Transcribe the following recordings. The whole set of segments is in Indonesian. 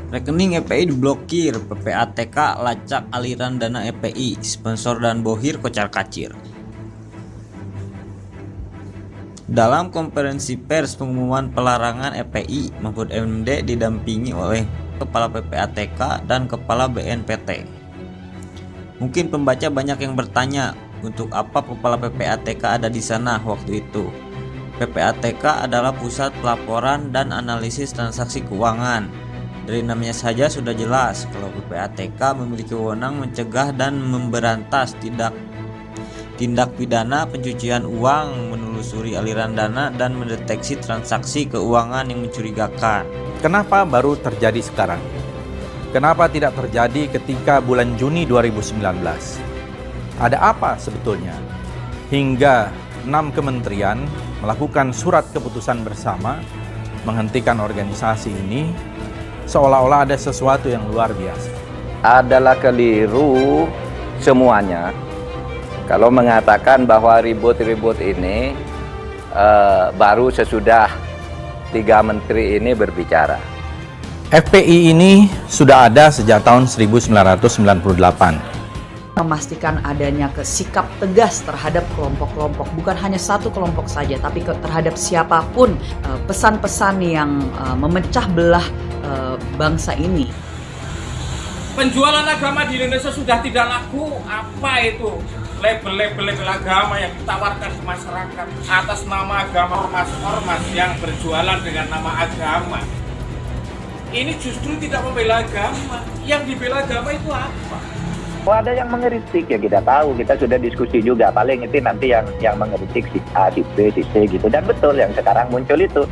Rekening EPI diblokir, PPATK lacak aliran dana EPI, sponsor dan bohir kocar-kacir. Dalam konferensi pers pengumuman pelarangan EPI, Mahfud MD didampingi oleh Kepala PPATK dan Kepala BNPT. Mungkin pembaca banyak yang bertanya, untuk apa Kepala PPATK ada di sana waktu itu? PPATK adalah Pusat Pelaporan dan Analisis Transaksi Keuangan. Dari namanya saja sudah jelas kalau PPATK memiliki wewenang mencegah dan memberantas tindak pidana pencucian uang, menelusuri aliran dana, dan mendeteksi transaksi keuangan yang mencurigakan. Kenapa baru terjadi sekarang? Kenapa tidak terjadi ketika bulan Juni 2019? Ada apa sebetulnya? Hingga 6 kementerian melakukan surat keputusan bersama menghentikan organisasi ini, seolah-olah ada sesuatu yang luar biasa. Adalah keliru semuanya kalau mengatakan bahwa ribut-ribut ini baru sesudah 3 menteri ini berbicara. FPI ini sudah ada sejak tahun 1998. Memastikan adanya sikap tegas terhadap kelompok-kelompok, bukan hanya satu kelompok saja, tapi terhadap siapapun, pesan-pesan yang memecah belah bangsa ini. Penjualan agama di Indonesia sudah tidak laku. Apa itu label-label agama yang ditawarkan ke masyarakat atas nama agama, ormas-ormas yang berjualan dengan nama agama? Ini justru tidak membela agama. Yang dibela agama itu apa? Oh, ada yang mengeritik ya, kita tahu, kita sudah diskusi juga, paling itu nanti yang mengeritik si A, si B, si C gitu. Dan betul yang sekarang muncul itu.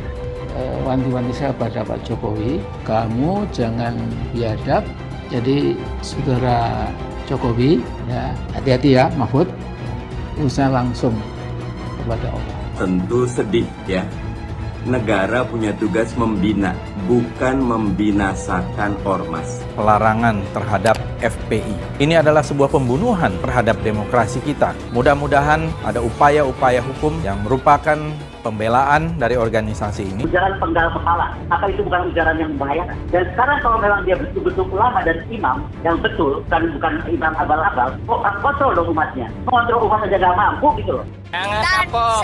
Wanti-wanti saya pada Pak Jokowi, kamu jangan biadab, jadi saudara Jokowi, ya hati-hati ya Mahfud, usaha langsung kepada Allah. Tentu sedih ya, negara punya tugas membina, bukan membinasakan ormas. Pelarangan terhadap FPI ini adalah sebuah pembunuhan terhadap demokrasi kita. Mudah-mudahan ada upaya-upaya hukum yang merupakan pembelaan dari organisasi ini. Ujaran penggal kepala, apa itu bukan ujaran yang membahayakan? Dan sekarang kalau memang dia betul-betul ulama dan imam yang betul, bukan imam abal-abal, kok kontrol dong umatnya? Kontrol umat aja gak mampu gitu loh. Jangan kapok.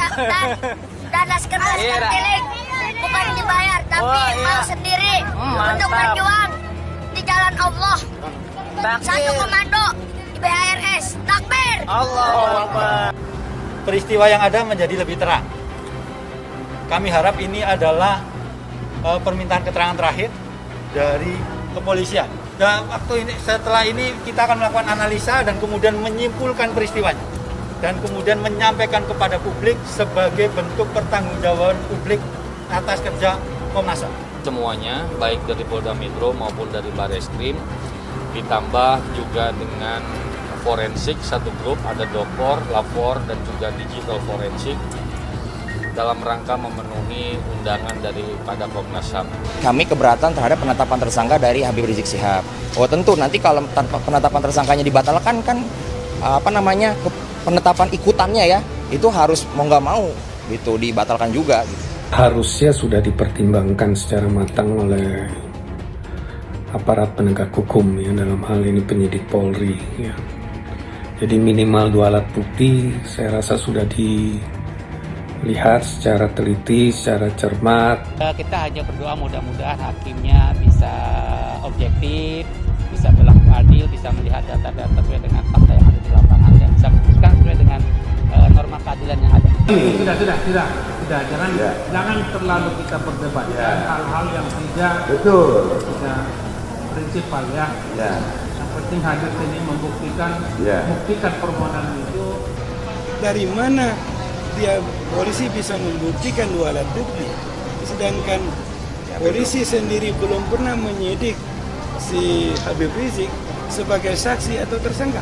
Dan laskar keliling bukan dibayar, tapi mau sendiri untuk berjuang di jalan Allah. Satu komando di BHRS, takbir. Allahu Akbar. Peristiwa yang ada menjadi lebih terang. Kami harap ini adalah permintaan keterangan terakhir dari kepolisian. Dan setelah ini kita akan melakukan analisa dan kemudian menyimpulkan peristiwanya. Dan kemudian menyampaikan kepada publik sebagai bentuk pertanggungjawaban publik atas kerja Komnas HAM. Semuanya, baik dari Polda Metro maupun dari Barreskrim, ditambah juga dengan forensik, satu grup, ada Dokor, Lapor, dan juga Digital Forensik, dalam rangka memenuhi undangan daripada Komnas HAM. Kami keberatan terhadap penetapan tersangka dari Habib Rizik Syihab. Oh tentu nanti kalau penetapan tersangkanya dibatalkan kan penetapan ikutannya ya itu harus mau nggak mau gitu dibatalkan juga. Gitu. Harusnya sudah dipertimbangkan secara matang oleh aparat penegak hukum ya, dalam hal ini penyidik Polri ya. Jadi minimal 2 alat bukti saya rasa sudah dilihat secara teliti, secara cermat. Kita hanya berdoa mudah-mudahan hakimnya bisa objektif, bisa berlaku adil, bisa melihat data-data sesuai dengan fakta yang ada di lapangan dan bisa memutuskan sesuai dengan norma keadilan yang ada. Jangan terlalu kita perdebatkan hal-hal yang tidak prinsipal ya. Yang penting hadir sini membuktikan permohonan itu. Dari mana polisi bisa membuktikan 2 alat bukti, sedangkan polisi sendiri belum pernah menyidik si Habib Rizik sebagai saksi atau tersangka.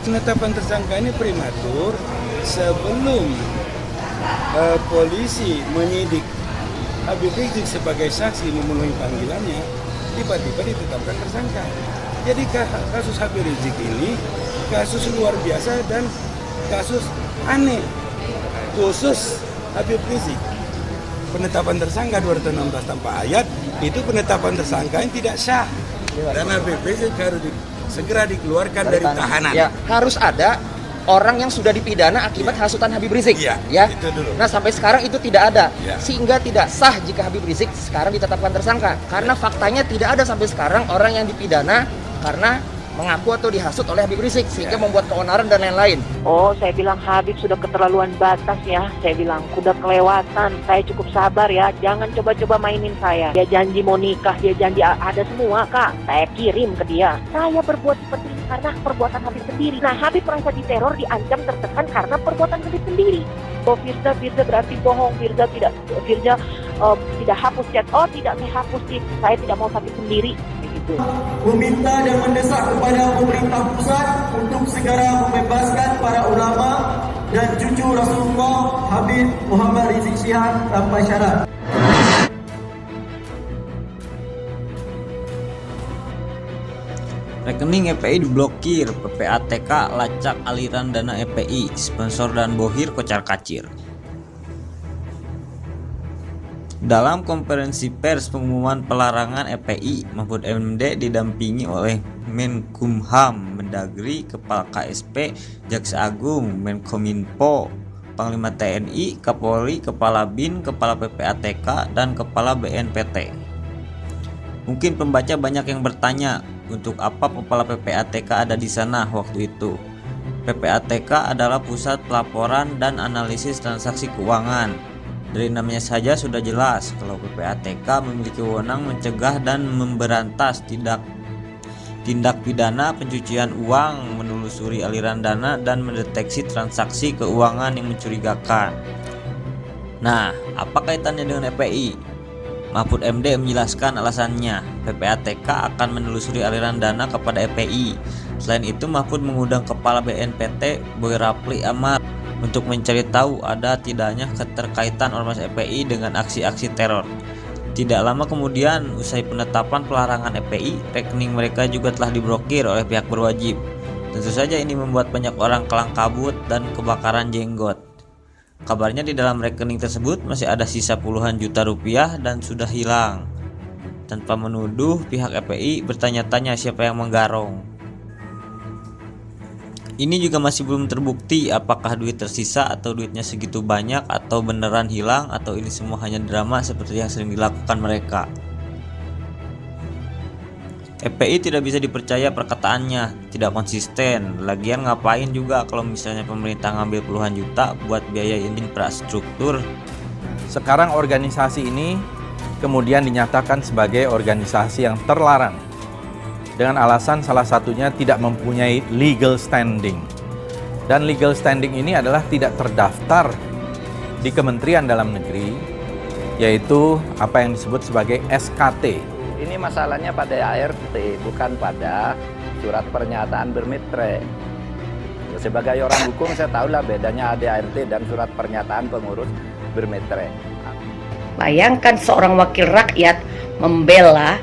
Penetapan tersangka ini prematur sebelum polisi menyidik Habib Rizik sebagai saksi memenuhi panggilannya, tiba-tiba ditetapkan tersangka. Jadi kasus Habib Rizik ini kasus luar biasa dan kasus aneh, khusus Habib Rizik. penetapan tersangka 216 tanpa ayat itu penetapan tersangka yang tidak sah. Dan Habib Rizik harus segera dikeluarkan dari tahanan. Ya, harus ada orang yang sudah dipidana akibat hasutan Habib Rizik. Iya, ya. itu dulu. Nah, sampai sekarang itu tidak ada. Ya. Sehingga tidak sah jika Habib Rizik sekarang ditetapkan tersangka. Karena faktanya tidak ada sampai sekarang orang yang dipidana karena mengaku atau dihasut oleh Habib Rizik sehingga membuat keonaran dan lain-lain. Oh, saya bilang Habib sudah keterlaluan batas ya. Saya bilang udah kelewatan. Saya cukup sabar ya. Jangan coba-coba mainin saya. Dia janji mau nikah, dia janji ada semua, Kak. Saya kirim ke dia. Saya berbuat seperti ini karena perbuatan Habib sendiri. Nah, Habib merasa diteror, diancam, tertekan karena perbuatan Habib sendiri. Oh, Firza berarti bohong. Firza tidak hapus chat. Oh, tidak, saya hapus sih. Saya tidak mau sakit sendiri. Meminta dan mendesak kepada pemerintah pusat untuk segera membebaskan para ulama dan cucu Rasulullah Habib Muhammad Rizik Syihab tanpa syarat. Rekening EPI diblokir, PPATK lacak aliran dana EPI, sponsor dan bohir kocar-kacir. Dalam konferensi pers pengumuman pelarangan EPI, Mahfud MD didampingi oleh Menkumham, Mendagri, Kepala KSP, Jaksa Agung, Menkominfo, Panglima TNI, Kapolri, Kepala BIN, Kepala PPATK, dan Kepala BNPT. Mungkin pembaca banyak yang bertanya, untuk apa Kepala PPATK ada di sana waktu itu? PPATK adalah Pusat Pelaporan dan Analisis Transaksi Keuangan. Dari namanya saja sudah jelas kalau PPATK memiliki wewenang mencegah dan memberantas tindak pidana pencucian uang, menelusuri aliran dana, dan mendeteksi transaksi keuangan yang mencurigakan. Nah, apa kaitannya dengan EPI? Mahfud MD menjelaskan alasannya. PPATK akan menelusuri aliran dana kepada EPI. Selain itu, Mahfud mengundang Kepala BNPT Boy Rapli Amar untuk mencari tahu ada tidaknya keterkaitan ormas EPI dengan aksi-aksi teror. Tidak lama kemudian, usai penetapan pelarangan EPI, rekening mereka juga telah diblokir oleh pihak berwajib. Tentu saja ini membuat banyak orang kelang kabut dan kebakaran jenggot. Kabarnya di dalam rekening tersebut masih ada sisa puluhan juta rupiah dan sudah hilang. Tanpa menuduh, pihak EPI bertanya-tanya siapa yang menggarong. Ini juga masih belum terbukti apakah duit tersisa atau duitnya segitu banyak atau beneran hilang atau ini semua hanya drama seperti yang sering dilakukan mereka. EPI tidak bisa dipercaya perkataannya, tidak konsisten. Lagian ngapain juga kalau misalnya pemerintah ngambil puluhan juta buat biayain infrastruktur. Sekarang organisasi ini kemudian dinyatakan sebagai organisasi yang terlarang dengan alasan salah satunya tidak mempunyai legal standing. Dan legal standing ini adalah tidak terdaftar di Kementerian Dalam Negeri, yaitu apa yang disebut sebagai SKT. Ini masalahnya pada ART, bukan pada surat pernyataan bermetre. Sebagai orang hukum saya tahulah bedanya ADART dan surat pernyataan pengurus bermetre. Bayangkan seorang wakil rakyat membela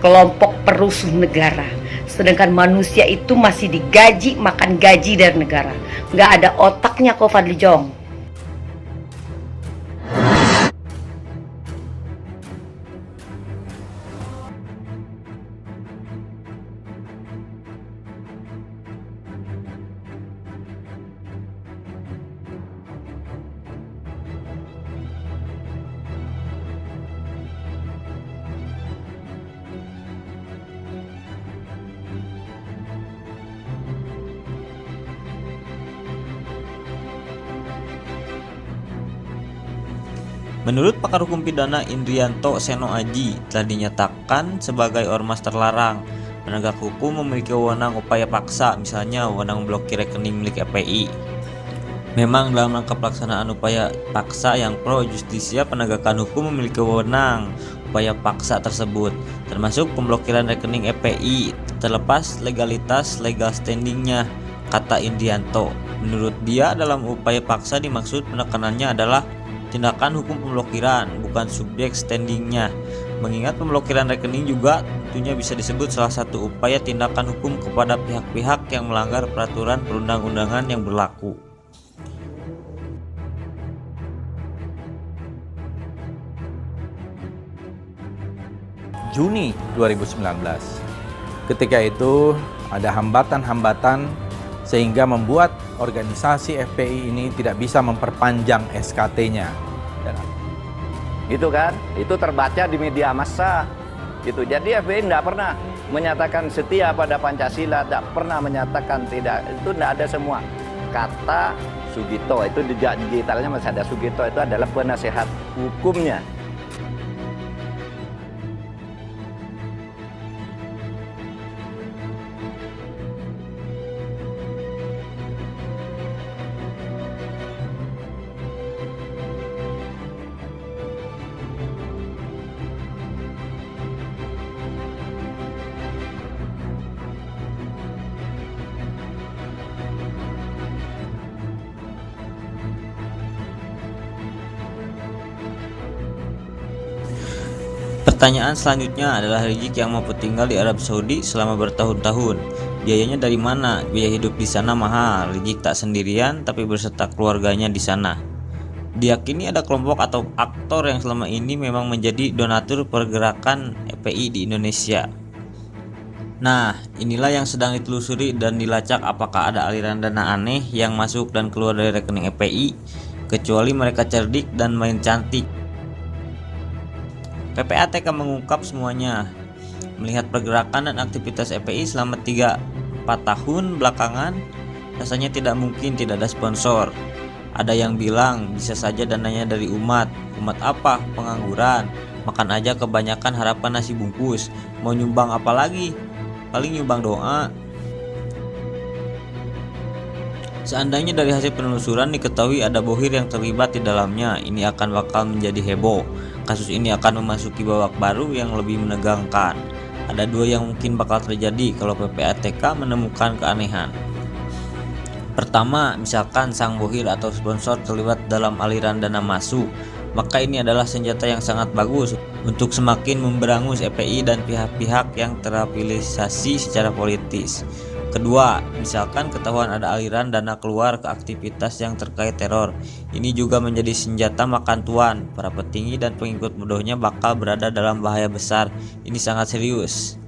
kelompok perusuh negara, sedangkan manusia itu masih digaji, makan gaji dari negara. Nggak ada otaknya kok Fadli Jong. Menurut pakar hukum pidana Indrianto Seno Aji, telah dinyatakan sebagai ormas terlarang. Penegak hukum memiliki wewenang upaya paksa, misalnya wewenang memblokir rekening milik EPI. Memang dalam rangka pelaksanaan upaya paksa yang pro justisia, penegakan hukum memiliki wewenang upaya paksa tersebut, termasuk pemblokiran rekening EPI, terlepas legalitas legal standingnya, kata Indrianto. Menurut dia, dalam upaya paksa dimaksud penekanannya adalah tindakan hukum pemblokiran, bukan subjek standingnya. Mengingat pemblokiran rekening juga tentunya bisa disebut salah satu upaya tindakan hukum kepada pihak-pihak yang melanggar peraturan perundang-undangan yang berlaku. Juni 2019. Ketika itu ada hambatan-hambatan sehingga membuat organisasi FPI ini tidak bisa memperpanjang SKT-nya. Gitu kan? Itu terbaca di media massa. Gitu. Jadi FPI tidak pernah menyatakan setia pada Pancasila, tidak pernah menyatakan tidak. Itu tidak ada semua. Kata Sugito, itu di digitalnya masih ada Sugito, itu adalah penasehat hukumnya. Pertanyaan selanjutnya adalah Rizik yang mampu tinggal di Arab Saudi selama bertahun-tahun. Biayanya dari mana? Biaya hidup di sana mahal. Rizik tak sendirian tapi berserta keluarganya di sana. Diyakini ada kelompok atau aktor yang selama ini memang menjadi donatur pergerakan FPI di Indonesia. Nah, inilah yang sedang ditelusuri dan dilacak apakah ada aliran dana aneh yang masuk dan keluar dari rekening FPI, kecuali mereka cerdik dan main cantik. PPATK mengungkap semuanya. Melihat pergerakan dan aktivitas FPI selama 3-4 tahun belakangan, rasanya tidak mungkin tidak ada sponsor. Ada yang bilang bisa saja dananya dari umat. Umat apa? Pengangguran. Makan aja kebanyakan harapan nasi bungkus. Mau nyumbang apa lagi? Paling nyumbang doa. Seandainya dari hasil penelusuran diketahui ada bohir yang terlibat di dalamnya, ini akan bakal menjadi heboh. Kasus ini akan memasuki babak baru yang lebih menegangkan. Ada dua yang mungkin bakal terjadi kalau PPATK menemukan keanehan. Pertama, misalkan sang bohir atau sponsor terlibat dalam aliran dana masuk, maka ini adalah senjata yang sangat bagus untuk semakin memberangus FPI dan pihak-pihak yang terafiliasi secara politis. Kedua, misalkan ketahuan ada aliran dana keluar ke aktivitas yang terkait teror. Ini juga menjadi senjata makan tuan. Para petinggi dan pengikut bodohnya bakal berada dalam bahaya besar. Ini sangat serius.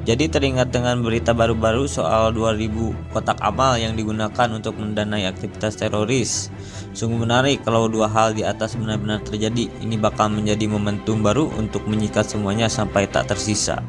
Jadi teringat dengan berita baru-baru soal 2000 kotak amal yang digunakan untuk mendanai aktivitas teroris. Sungguh menarik kalau dua hal di atas benar-benar terjadi. Ini bakal menjadi momentum baru untuk menyikat semuanya sampai tak tersisa.